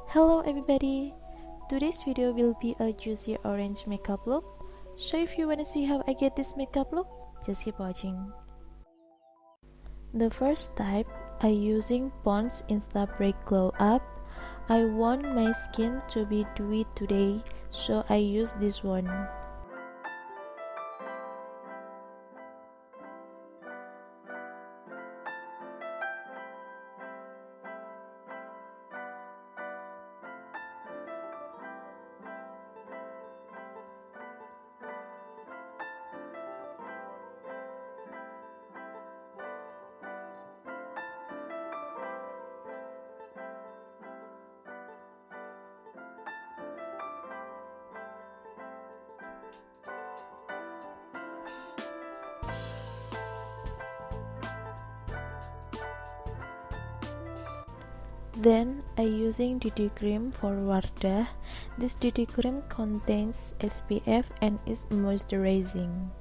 Hello everybody! Today's video will be a juicy orange makeup look. So if you wanna see how I get this makeup look, just keep watching. The first type, I using Pond's Instabright Glow Up. I want my skin to be dewy today, so I use this one. Then I using DD Cream for Wardah. This DD Cream contains SPF and is moisturizing.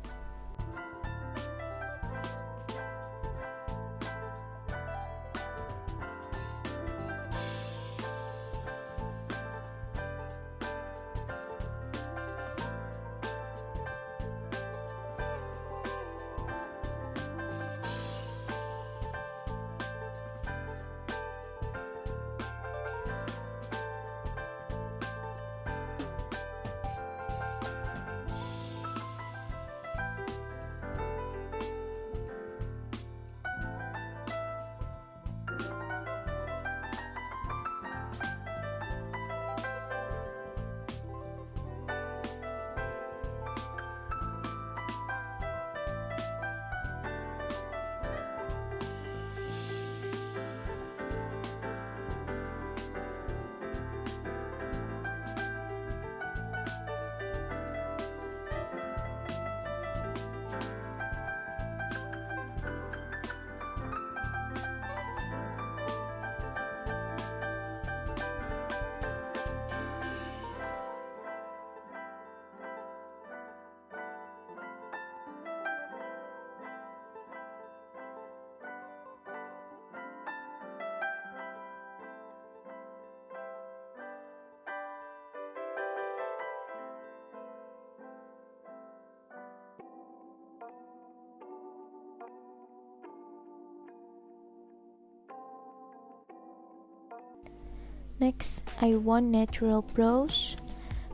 Next, I want natural brows.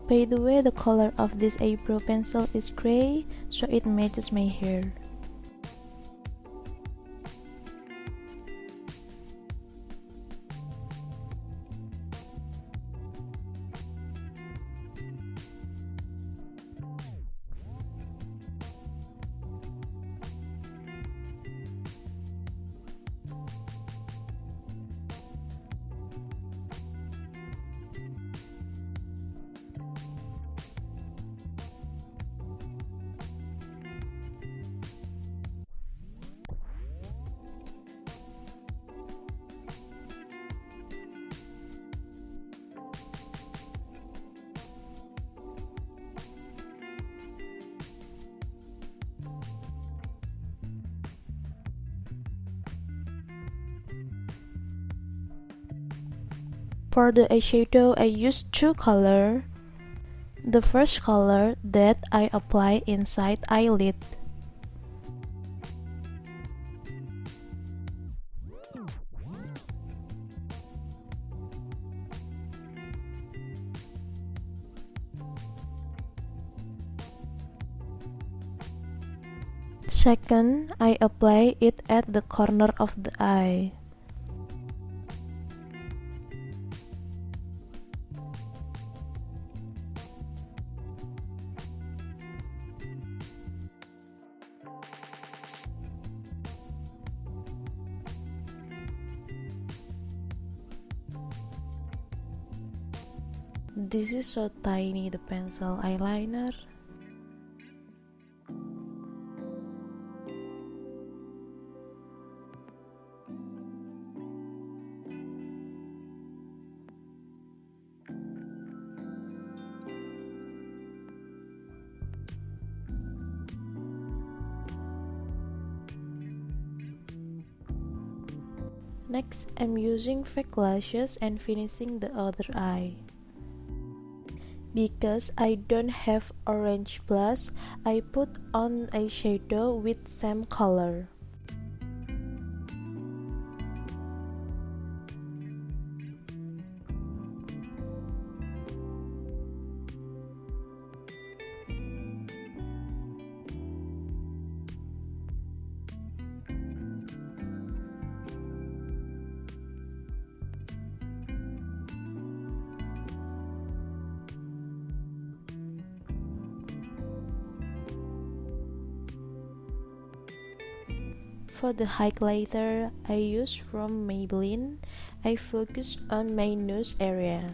By the way, the color of this eyebrow pencil is gray, so it matches my hair. For the eyeshadow, I used two colors. The first color that I apply inside eyelid. Second, I apply it at the corner of the eye. This is so tiny, the pencil eyeliner. Next, I'm using fake lashes and finishing the other eye. Because I don't have orange blush, I put on eyeshadow with same color. For the highlighter I use from Maybelline, I focus on my nose area.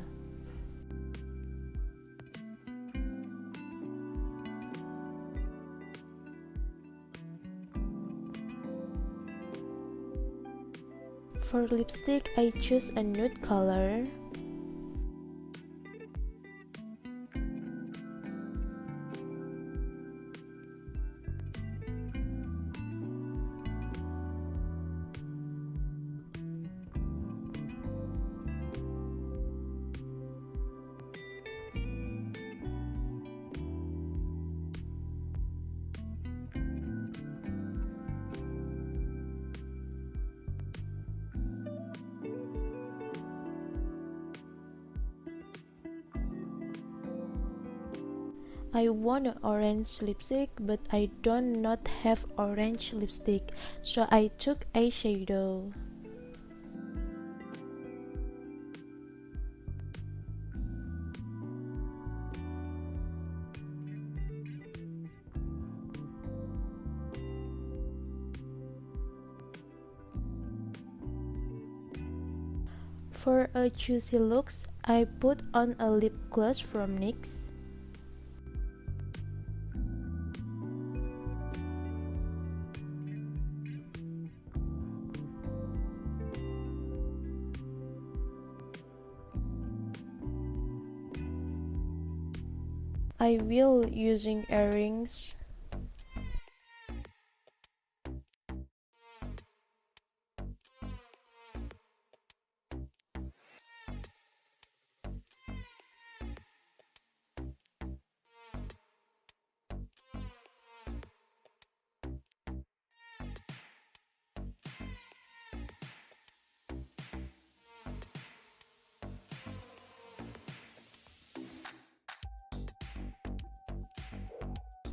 For lipstick, I choose a nude color. I want an orange lipstick, but I don't not have orange lipstick, so I took eyeshadow. For a juicy looks, I put on a lip gloss from NYX. I will using earrings.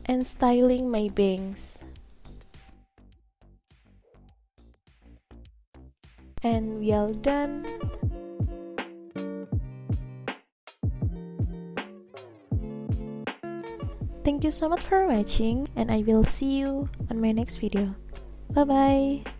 And styling my bangs. And we are done. Thank you so much for watching, and I will see you on my next video. Bye bye.